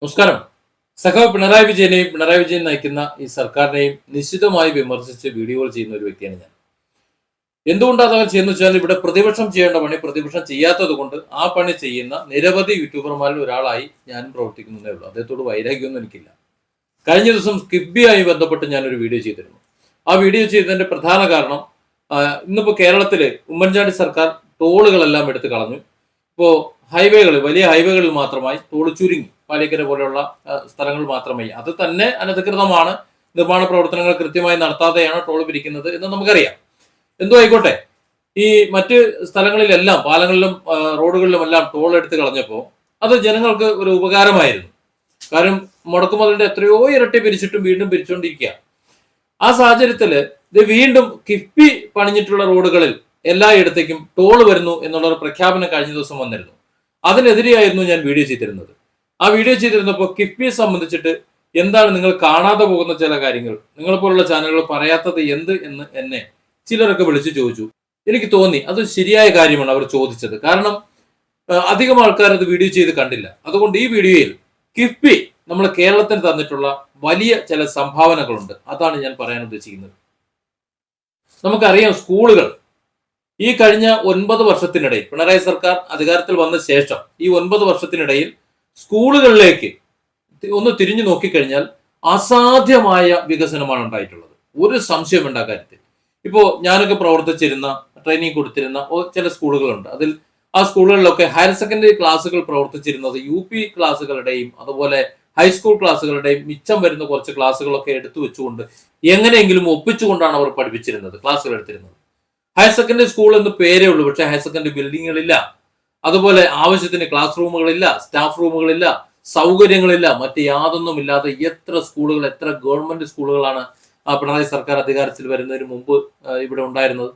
നമസ്കാരം. സഖാവ് പിണറായി വിജയനെയും പിണറായി വിജയൻ നയിക്കുന്ന ഈ സർക്കാരിനെയും നിശ്ചിതമായി വിമർശിച്ച് വീഡിയോകൾ ചെയ്യുന്ന ഒരു വ്യക്തിയാണ് ഞാൻ. എന്തുകൊണ്ടാണ് അങ്ങനെ ചെയ്യുന്നത് വെച്ചാൽ ഇവിടെ പ്രതിപക്ഷം ചെയ്യേണ്ട പണി പ്രതിപക്ഷം ചെയ്യാത്തത് കൊണ്ട് ആ പണി ചെയ്യുന്ന നിരവധി യൂട്യൂബർമാരിൽ ഒരാളായി ഞാനും പ്രവർത്തിക്കുന്നതേ ഉള്ളൂ. അദ്ദേഹത്തോട് വൈരാഗ്യമൊന്നും എനിക്കില്ല. കഴിഞ്ഞ ദിവസം കിഫ്ബിയായി ബന്ധപ്പെട്ട് ഞാനൊരു വീഡിയോ ചെയ്തിരുന്നു. ആ വീഡിയോ ചെയ്തതിന്റെ പ്രധാന കാരണം ഇന്നിപ്പോൾ കേരളത്തില് ഉമ്മൻചാണ്ടി സർക്കാർ ടോളുകളെല്ലാം എടുത്തു കളഞ്ഞു. ഇപ്പോൾ വലിയ ഹൈവേകളിൽ മാത്രമായി ടോൾ ചുരുങ്ങി. പാലിക്കര പോലെയുള്ള സ്ഥലങ്ങൾ മാത്രമായി. അത് തന്നെ അനധികൃതമാണ്. നിർമ്മാണ പ്രവർത്തനങ്ങൾ കൃത്യമായി നടത്താതെയാണ് ടോൾ പിരിക്കുന്നത് എന്ന് നമുക്കറിയാം. എന്തോ ആയിക്കോട്ടെ, ഈ മറ്റ് സ്ഥലങ്ങളിലെല്ലാം പാലങ്ങളിലും റോഡുകളിലും എല്ലാം ടോൾ എടുത്ത് കളഞ്ഞപ്പോൾ അത് ജനങ്ങൾക്ക് ഒരു ഉപകാരമായിരുന്നു. കാരണം മുടക്കുമുതലിന്റെ എത്രയോ ഇരട്ടി പിരിച്ചിട്ടും വീണ്ടും പിരിച്ചുകൊണ്ടിരിക്കുക. ആ സാഹചര്യത്തിൽ ഇത് വീണ്ടും കിഫ്ബി പണിഞ്ഞിട്ടുള്ള റോഡുകളിൽ എല്ലായിടത്തേക്കും ടോൾ വരുന്നു എന്നുള്ളൊരു പ്രഖ്യാപനം കഴിഞ്ഞ ദിവസം വന്നിരുന്നു. അതിനെതിരെയായിരുന്നു ഞാൻ വീഡിയോ ചെയ്തിരുന്നത്. ആ വീഡിയോ ചെയ്തിരുന്നപ്പോൾ കിഫ്ബിയെ സംബന്ധിച്ചിട്ട് എന്താണ് നിങ്ങൾ കാണാതെ പോകുന്ന ചില കാര്യങ്ങൾ, നിങ്ങളെപ്പോലുള്ള ചാനലുകൾ പറയാത്തത് എന്ത് എന്ന് എന്നെ ചിലരൊക്കെ വിളിച്ചു ചോദിച്ചു. എനിക്ക് തോന്നി അത് ശരിയായ കാര്യമാണ് അവർ ചോദിച്ചത്. കാരണം അധികം ആൾക്കാർ അത് വീഡിയോ ചെയ്ത് കണ്ടില്ല. അതുകൊണ്ട് ഈ വീഡിയോയിൽ കിഫ്ബി നമ്മൾ കേരളത്തിന് തന്നിട്ടുള്ള വലിയ ചില സംഭാവനകളുണ്ട്. അതാണ് ഞാൻ പറയാൻ ഉദ്ദേശിക്കുന്നത്. നമുക്കറിയാം, സ്കൂളുകൾ ഈ കഴിഞ്ഞ 9 വർഷത്തിനിടയിൽ പിണറായി സർക്കാർ അധികാരത്തിൽ വന്ന ശേഷം ഈ 9 വർഷത്തിനിടയിൽ സ്കൂളുകളിലേക്ക് ഒന്ന് തിരിഞ്ഞു നോക്കിക്കഴിഞ്ഞാൽ അസാധ്യമായ വികസനമാണ് ഉണ്ടായിട്ടുള്ളത്. ഒരു സംശയം വേണ്ട കാര്യത്തിൽ. ഇപ്പോൾ ഞാനൊക്കെ പ്രവർത്തിച്ചിരുന്ന ട്രെയിനിങ് കൊടുത്തിരുന്ന ചില സ്കൂളുകളുണ്ട്. അതിൽ ആ സ്കൂളുകളിലൊക്കെ ഹയർ സെക്കൻഡറി ക്ലാസ്സുകൾ പ്രവർത്തിച്ചിരുന്നത് UP ക്ലാസ്സുകളുടെയും അതുപോലെ ഹൈസ്കൂൾ ക്ലാസ്സുകളുടെയും മിച്ചം വരുന്ന കുറച്ച് ക്ലാസ്സുകളൊക്കെ എടുത്തു വെച്ചുകൊണ്ട് എങ്ങനെയെങ്കിലും ഒപ്പിച്ചുകൊണ്ടാണ് അവർ പഠിപ്പിച്ചിരുന്നത്, ക്ലാസ്സുകൾ എടുത്തിരുന്നത്. ഹയർ സെക്കൻഡറി സ്കൂൾ എന്ന് പേരേ ഉള്ളൂ, പക്ഷേ ഹയർ സെക്കൻഡറി ബിൽഡിങ്ങുകളില്ല. അതുപോലെ ആവശ്യത്തിന് ക്ലാസ് റൂമുകളില്ല, സ്റ്റാഫ് റൂമുകളില്ല, സൗകര്യങ്ങളില്ല, മറ്റ് യാതൊന്നുമില്ലാതെ എത്ര സ്കൂളുകൾ, എത്ര ഗവൺമെന്റ് സ്കൂളുകളാണ് പിണറായി സർക്കാർ അധികാരത്തിൽ വരുന്നതിന് മുമ്പ് ഇവിടെ ഉണ്ടായിരുന്നത്.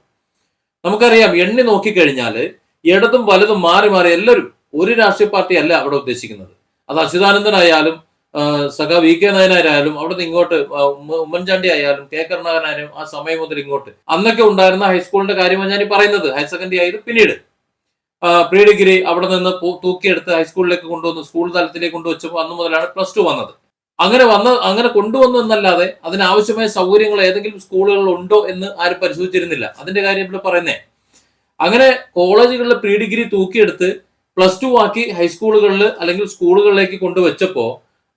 നമുക്കറിയാം, എണ്ണി നോക്കിക്കഴിഞ്ഞാൽ ഇടതും വലതും മാറി മാറി എല്ലാവരും, ഒരു രാഷ്ട്രീയ പാർട്ടി അല്ല അവിടെ ഉദ്ദേശിക്കുന്നത്. അത് അച്യുതാനന്ദനായാലും സഖാ VK നായനായാലും അവിടെ നിന്ന് ഇങ്ങോട്ട് ഉമ്മൻചാണ്ടി ആയാലും കെ കരുണാകരനായാലും ആ സമയം മുതൽ ഇങ്ങോട്ട് അന്നൊക്കെ ഉണ്ടായിരുന്ന ഹൈസ്കൂളിന്റെ കാര്യമാണ് ഞാൻ പറയുന്നത്. ഹയർ സെക്കൻഡറി ആയത് പിന്നീട് പ്രീ ഡിഗ്രി അവിടെ നിന്ന് തൂക്കിയെടുത്ത് ഹൈസ്കൂളിലേക്ക് കൊണ്ടുവന്നു, സ്കൂൾ തലത്തിലേക്ക് കൊണ്ടുവച്ചപ്പോൾ അന്ന് മുതലാണ് +2 വന്നത്. അങ്ങനെ കൊണ്ടുവന്നു എന്നല്ലാതെ അതിനാവശ്യമായ സൗകര്യങ്ങൾ ഏതെങ്കിലും സ്കൂളുകളിൽ ഉണ്ടോ എന്ന് ആരും പരിശോധിച്ചിരുന്നില്ല. അതിന്റെ കാര്യം ഇവിടെ പറയുന്നേ. അങ്ങനെ കോളേജുകളിൽ പ്രീ ഡിഗ്രി തൂക്കിയെടുത്ത് +2 ആക്കി ഹൈസ്കൂളുകളിൽ അല്ലെങ്കിൽ സ്കൂളുകളിലേക്ക് കൊണ്ടുവച്ചപ്പോൾ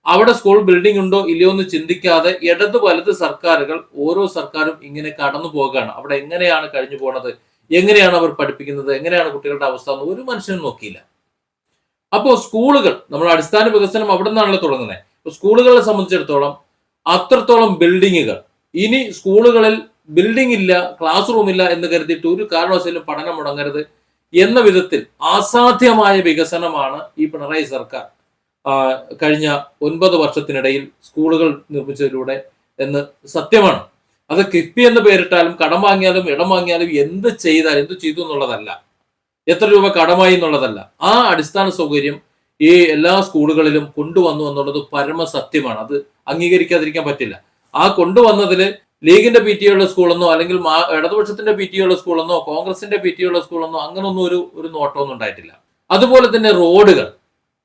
അവിടെ സ്കൂൾ ബിൽഡിംഗ് ഉണ്ടോ ഇല്ലയോ എന്ന് ചിന്തിക്കാതെ ഇടത് വലത് സർക്കാരുകൾ, ഓരോ സർക്കാരും ഇങ്ങനെ കടന്നു പോകുകയാണ്. അവിടെ എങ്ങനെയാണ് കഴിഞ്ഞു പോണത്, എങ്ങനെയാണ് അവർ പഠിപ്പിക്കുന്നത്, എങ്ങനെയാണ് കുട്ടികളുടെ അവസ്ഥ എന്ന് ഒരു മനുഷ്യനും നോക്കിയില്ല. അപ്പോൾ സ്കൂളുകൾ, നമ്മൾ അടിസ്ഥാന വികസനം അവിടെ നിന്നാണല്ലോ തുടങ്ങുന്നത്. സ്കൂളുകളെ സംബന്ധിച്ചിടത്തോളം അത്രത്തോളം ബിൽഡിങ്ങുകൾ, ഇനി സ്കൂളുകളിൽ ബിൽഡിംഗ് ഇല്ല, ക്ലാസ് റൂം ഇല്ല എന്ന് കരുതിയിട്ട് ഒരു കാരണവശാലും പഠനം മുടങ്ങരുത് എന്ന വിധത്തിൽ അസാധ്യമായ വികസനമാണ് ഈ പിണറായി സർക്കാർ കഴിഞ്ഞ 9 വർഷത്തിനിടയിൽ സ്കൂളുകൾ നിർമ്മിച്ചതിലൂടെ എന്ന് സത്യമാണ്. അത് കിഫ്ബി എന്ന് പേരിട്ടാലും കടം വാങ്ങിയാലും ഇടം വാങ്ങിയാലും എന്ത് ചെയ്തു എന്നുള്ളതല്ല, എത്ര രൂപ കടമായി എന്നുള്ളതല്ല, ആ അടിസ്ഥാന സൗകര്യം ഈ എല്ലാ സ്കൂളുകളിലും കൊണ്ടുവന്നു എന്നുള്ളത് പരമസത്യമാണ്. അത് അംഗീകരിക്കാതിരിക്കാൻ പറ്റില്ല. ആ കൊണ്ടുവന്നതിൽ ലീഗിന്റെ PTA ഉള്ള സ്കൂളെന്നോ അല്ലെങ്കിൽ ഇടതുപക്ഷത്തിന്റെ PTA ഉള്ള സ്കൂളെന്നോ കോൺഗ്രസിന്റെ PTA ഉള്ള സ്കൂളെന്നോ അങ്ങനൊന്നും ഒരു നോട്ടമൊന്നും ഉണ്ടായിട്ടില്ല. അതുപോലെ തന്നെ റോഡുകൾ,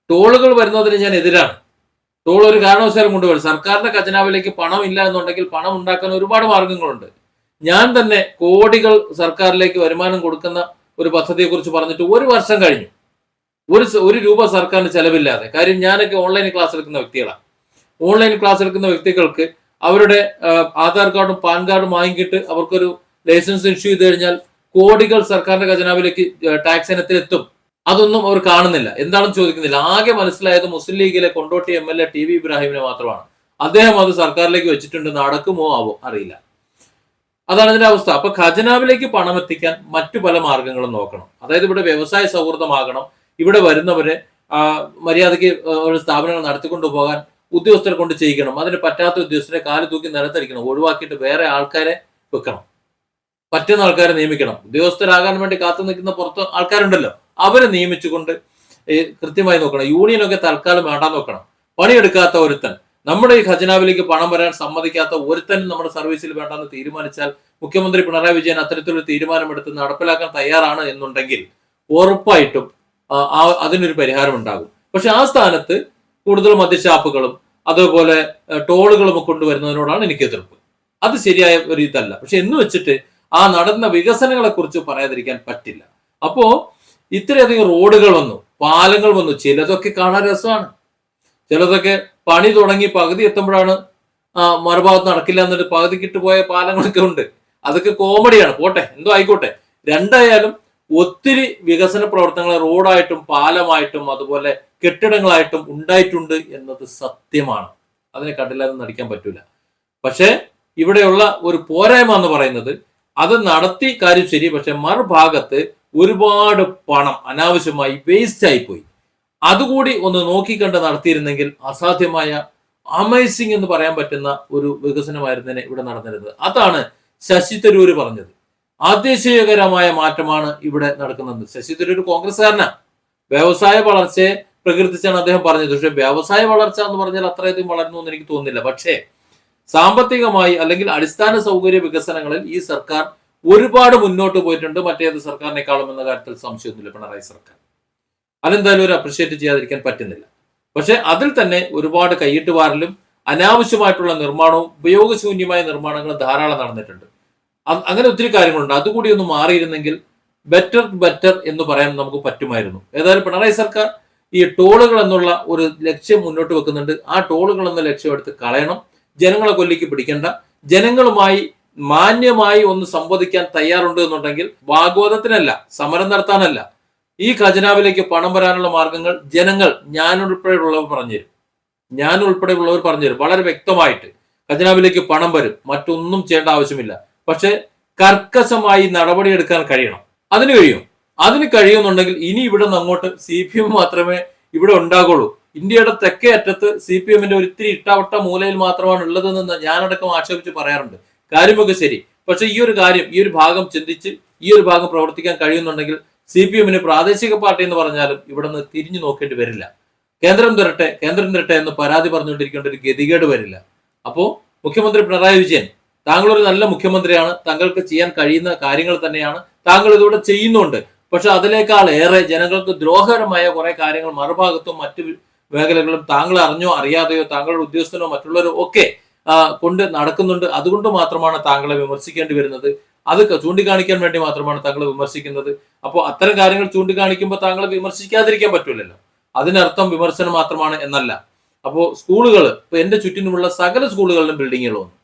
ടോളുകൾ വരുന്നതിന് ഞാൻ എതിരാണ്. ടോൾ ഒരു കാരണവശാലും കൊണ്ടുവരും. സർക്കാരിന്റെ ഖജനാവിലേക്ക് പണം ഇല്ല എന്നുണ്ടെങ്കിൽ പണം ഉണ്ടാക്കാൻ ഒരുപാട് മാർഗങ്ങളുണ്ട്. ഞാൻ തന്നെ കോടികൾ സർക്കാരിലേക്ക് വരുമാനം കൊടുക്കുന്ന ഒരു പദ്ധതിയെ കുറിച്ച് പറഞ്ഞിട്ട് 1 വർഷം കഴിഞ്ഞു. ഒരു രൂപ സർക്കാരിന് ചെലവില്ലാതെ. കാര്യം ഞാനൊക്കെ ഓൺലൈൻ ക്ലാസ് എടുക്കുന്ന വ്യക്തികളാണ്. ഓൺലൈൻ ക്ലാസ് എടുക്കുന്ന വ്യക്തികൾക്ക് അവരുടെ ആധാർ കാർഡും പാൻ കാർഡും വാങ്ങിയിട്ട് അവർക്കൊരു ലൈസൻസ് ഇഷ്യൂ ചെയ്ത് കഴിഞ്ഞാൽ കോടികൾ സർക്കാരിന്റെ ഖജനാവിലേക്ക് ടാക്സ് ഇനത്തിൽ എത്തും. അതൊന്നും അവർ കാണുന്നില്ല, എന്താണെന്ന് ചോദിക്കുന്നില്ല. ആകെ മനസ്സിലായത് മുസ്ലിം ലീഗിലെ കൊണ്ടോട്ടി MLA TV ഇബ്രാഹിമിനെ മാത്രമാണ്. അദ്ദേഹം അത് സർക്കാരിലേക്ക് വെച്ചിട്ടുണ്ട്, നടക്കുമോ ആവോ അറിയില്ല. അതാണ് ഇതിന്റെ അവസ്ഥ. അപ്പൊ ഖജനാവിലേക്ക് പണം എത്തിക്കാൻ മറ്റു പല മാർഗങ്ങളും നോക്കണം. അതായത് ഇവിടെ വ്യവസായ സൗഹൃദമാകണം. ഇവിടെ വരുന്നവരെ മര്യാദയ്ക്ക് ഒരു സ്ഥാപനങ്ങൾ നടത്തിക്കൊണ്ടു പോകാൻ ഉദ്യോഗസ്ഥരെ കൊണ്ട് ചെയ്യിക്കണം. അതിന് പറ്റാത്ത ഉദ്യോഗസ്ഥരെ കാല് തൂക്കി നിലത്തടിക്കണം, ഒഴിവാക്കിയിട്ട് വേറെ ആൾക്കാരെ വെക്കണം, പറ്റുന്ന ആൾക്കാരെ നിയമിക്കണം. ഉദ്യോഗസ്ഥരാകാൻ വേണ്ടി കാത്തു നിൽക്കുന്ന പുറത്ത് ആൾക്കാരുണ്ടല്ലോ, അവരെ നിയമിച്ചുകൊണ്ട് കൃത്യമായി നോക്കണം. യൂണിയനൊക്കെ തൽക്കാലം വേണ്ടാൻ നോക്കണം. പണിയെടുക്കാത്ത ഒരുത്തൻ, നമ്മുടെ ഈ ഖജനാവിലേക്ക് പണം വരാൻ സമ്മതിക്കാത്ത ഒരുത്തനും നമ്മുടെ സർവീസിൽ വേണ്ടെന്ന് തീരുമാനിച്ചാൽ മുഖ്യമന്ത്രി പിണറായി വിജയൻ അത്തരത്തിലൊരു തീരുമാനമെടുത്ത് നടപ്പിലാക്കാൻ തയ്യാറാണ് എന്നുണ്ടെങ്കിൽ ഉറപ്പായിട്ടും അതിനൊരു പരിഹാരം ഉണ്ടാകും. പക്ഷെ ആ സ്ഥാനത്ത് കൂടുതൽ മദ്യഷാപ്പുകളും അതേപോലെ ടോളുകളും കൊണ്ടുവരുന്നതിനോടാണ് എനിക്ക് എതിർപ്പ്. അത് ശരിയായ ഒരു ഇതല്ല. പക്ഷെ എന്ന് വെച്ചിട്ട് ആ നടന്ന വികസനങ്ങളെ കുറിച്ച് പറയാതിരിക്കാൻ പറ്റില്ല. അപ്പോ ഇത്രയധികം റോഡുകൾ വന്നു, പാലങ്ങൾ വന്നു. ചിലതൊക്കെ കാണാൻ രസമാണ്, ചിലതൊക്കെ പണി തുടങ്ങി പകുതി എത്തുമ്പോഴാണ് മറുഭാഗത്ത് നടക്കില്ല എന്നിട്ട് പകുതിക്കിട്ട് പോയ പാലങ്ങളൊക്കെ ഉണ്ട്. അതൊക്കെ കോമഡിയാണ്. പോട്ടെ, എന്തോ ആയിക്കോട്ടെ. രണ്ടായാലും ഒത്തിരി വികസന പ്രവർത്തനങ്ങൾ റോഡായിട്ടും പാലമായിട്ടും അതുപോലെ കെട്ടിടങ്ങളായിട്ടും ഉണ്ടായിട്ടുണ്ട് എന്നത് സത്യമാണ്. അതിനെ കണ്ടില്ലാതെ നടിക്കാൻ പറ്റൂല. പക്ഷെ ഇവിടെയുള്ള ഒരു പോരായ്മ എന്ന് പറയുന്നത് അത് നടത്തി കാര്യം ശരി, പക്ഷെ മറുഭാഗത്ത് ഒരുപാട് പണം അനാവശ്യമായി വേസ്റ്റ് ആയിപ്പോയി. അതുകൂടി ഒന്ന് നോക്കിക്കണ്ട് നടത്തിയിരുന്നെങ്കിൽ അസാധ്യമായ അമേസിംഗ് എന്ന് പറയാൻ പറ്റുന്ന ഒരു വികസനമായിരുന്നേനെ ഇവിടെ നടന്നിരുന്നത്. അതാണ് ശശി തരൂര് പറഞ്ഞത്. അതിശയകരമായ മാറ്റമാണ് ഇവിടെ നടക്കുന്നത്. ശശി തരൂർ കോൺഗ്രസ്സുകാരനാണ്. വ്യവസായ വളർച്ചയെ പ്രകീർത്തിച്ചാണ് അദ്ദേഹം പറഞ്ഞത്. പക്ഷെ വ്യവസായ വളർച്ച എന്ന് പറഞ്ഞാൽ അത്രയധികം വളർന്നു എന്ന് എനിക്ക് തോന്നുന്നില്ല. പക്ഷേ സാമ്പത്തികമായി അല്ലെങ്കിൽ അടിസ്ഥാന സൗകര്യ വികസനങ്ങളിൽ ഈ സർക്കാർ ഒരുപാട് മുന്നോട്ട് പോയിട്ടുണ്ട്, മറ്റേത് സർക്കാരിനേക്കാളും എന്ന കാര്യത്തിൽ സംശയമൊന്നുമില്ല. പിണറായി സർക്കാർ അതെന്തായാലും ഒരു അപ്രിഷ്യേറ്റ് ചെയ്യാതിരിക്കാൻ പറ്റുന്നില്ല. പക്ഷെ അതിൽ തന്നെ ഒരുപാട് കൈയിട്ട് വാരലും അനാവശ്യമായിട്ടുള്ള നിർമ്മാണവും ഉപയോഗശൂന്യമായ നിർമ്മാണങ്ങളും ധാരാളം നടന്നിട്ടുണ്ട്. അങ്ങനെ ഒത്തിരി കാര്യങ്ങളുണ്ട്. അതുകൂടി ഒന്ന് മാറിയിരുന്നെങ്കിൽ ബെറ്റർ എന്ന് പറയാൻ നമുക്ക് പറ്റുമായിരുന്നു. ഏതായാലും പിണറായി സർക്കാർ ഈ ടോളുകൾ എന്നുള്ള ഒരു ലക്ഷ്യം മുന്നോട്ട് വെക്കുന്നുണ്ട്. ആ ടോളുകൾ എന്ന ലക്ഷ്യം എടുത്ത് കളയണം. ജനങ്ങളെ കൊല്ലിക്ക് പിടിക്കേണ്ട. ജനങ്ങളുമായി മാന്യമായി ഒന്ന് സംവദിക്കാൻ തയ്യാറുണ്ട് എന്നുണ്ടെങ്കിൽ വാഗ്വാദത്തിനല്ല, സമരം നടത്താനല്ല, ഈ ഖജനാവിലേക്ക് പണം വരാനുള്ള മാർഗങ്ങൾ ജനങ്ങൾ ഞാൻ ഉൾപ്പെടെയുള്ളവർ പറഞ്ഞുതരും വളരെ വ്യക്തമായിട്ട്. ഖജനാവിലേക്ക് പണം വരും, മറ്റൊന്നും ചെയ്യേണ്ട ആവശ്യമില്ല. പക്ഷെ കർക്കശമായി നടപടിയെടുക്കാൻ കഴിയണം. അതിന് കഴിയുമെന്നുണ്ടെങ്കിൽ ഇനി ഇവിടെ നിന്ന് അങ്ങോട്ട് CPM മാത്രമേ ഇവിടെ ഉണ്ടാകുള്ളൂ. ഇന്ത്യയുടെ തെക്കേ അറ്റത്ത് CPM ഒരു ഇത്തിരി ഇട്ടാവട്ട മൂലയിൽ മാത്രമാണ് ഉള്ളതെന്ന് ഞാനടക്കം ആക്ഷേപിച്ച് പറയാറുണ്ട്. കാര്യമൊക്കെ ശരി. പക്ഷെ ഈ ഒരു ഭാഗം ചിന്തിച്ച് ഈ ഒരു ഭാഗം പ്രവർത്തിക്കാൻ കഴിയുന്നുണ്ടെങ്കിൽ CPM പ്രാദേശിക പാർട്ടി എന്ന് പറഞ്ഞാലും ഇവിടെ നിന്ന് തിരിഞ്ഞു നോക്കേണ്ടി വരില്ല. കേന്ദ്രം തരട്ടെ എന്ന് പരാതി പറഞ്ഞുകൊണ്ടിരിക്കേണ്ട ഒരു ഗതികേട് വരില്ല. അപ്പോ മുഖ്യമന്ത്രി പിണറായി വിജയൻ, താങ്കൾ ഒരു നല്ല മുഖ്യമന്ത്രിയാണ്. താങ്കൾക്ക് ചെയ്യാൻ കഴിയുന്ന കാര്യങ്ങൾ തന്നെയാണ് താങ്കൾ ഇതിലൂടെ ചെയ്യുന്നുണ്ട്. പക്ഷെ അതിനേക്കാൾ ഏറെ ജനങ്ങൾക്ക് ദ്രോഹകരമായ കുറെ കാര്യങ്ങൾ മറുഭാഗത്തും മറ്റു മേഖലകളിലും താങ്കൾ അറിഞ്ഞോ അറിയാതെയോ താങ്കളുടെ ഉദ്യോഗസ്ഥനോ മറ്റുള്ളവരോ ഒക്കെ കൊണ്ട് നടക്കുന്നുണ്ട്. അതുകൊണ്ട് മാത്രമാണ് താങ്കളെ വിമർശിക്കേണ്ടി വരുന്നത്. അത് ചൂണ്ടിക്കാണിക്കാൻ വേണ്ടി മാത്രമാണ് താങ്കളെ വിമർശിക്കുന്നത്. അപ്പോൾ അത്തരം കാര്യങ്ങൾ ചൂണ്ടിക്കാണിക്കുമ്പോൾ താങ്കളെ വിമർശിക്കാതിരിക്കാൻ പറ്റൂലല്ലോ. അതിനർത്ഥം വിമർശനം മാത്രമാണ് എന്നല്ല. അപ്പോൾ സ്കൂളുകൾ, ഇപ്പൊ എന്റെ ചുറ്റിനുമുള്ള സകല സ്കൂളുകളിലും ബിൽഡിങ്ങുകൾ വന്നു.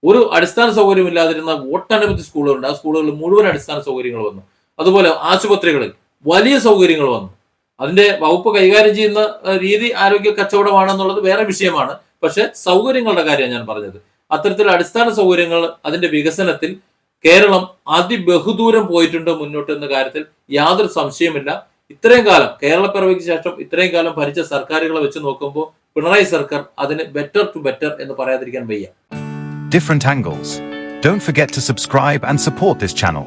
ഒരു അടിസ്ഥാന സൗകര്യം ഇല്ലാതിരുന്ന ഒട്ടനവധി സ്കൂളുകളുണ്ട്. ആ സ്കൂളുകളിൽ മുഴുവൻ അടിസ്ഥാന സൗകര്യങ്ങൾ വന്നു. അതുപോലെ ആശുപത്രികളിൽ വലിയ സൗകര്യങ്ങൾ വന്നു. അതിന്റെ വകുപ്പ് കൈകാര്യം ചെയ്യുന്ന രീതി ആരോഗ്യ കച്ചവടമാണെന്നുള്ളത് വേറെ വിഷയമാണ്. പക്ഷെ സൗകര്യങ്ങളുടെ കാര്യമാണ് ഞാൻ പറഞ്ഞത്. അത്തരത്തിൽ അടിസ്ഥാന സൗകര്യങ്ങൾ അതിന്റെ വികസനത്തിൽ കേരളം അതിബഹുദൂരം പോയിട്ടുണ്ട് മുന്നോട്ട് എന്ന കാര്യത്തിൽ യാതൊരു സംശയമില്ല. ഇത്രയും കാലം കേരളപ്പിറവിക്ക് ശേഷം ഇത്രയും കാലം ഭരിച്ച സർക്കാരുകളെ വെച്ച് നോക്കുമ്പോൾ പിണറായി സർക്കാർ അതിന് ബെറ്റർ എന്ന് പറയാതിരിക്കാൻ വയ്യ. Different angles. Don't forget to subscribe and support this channel.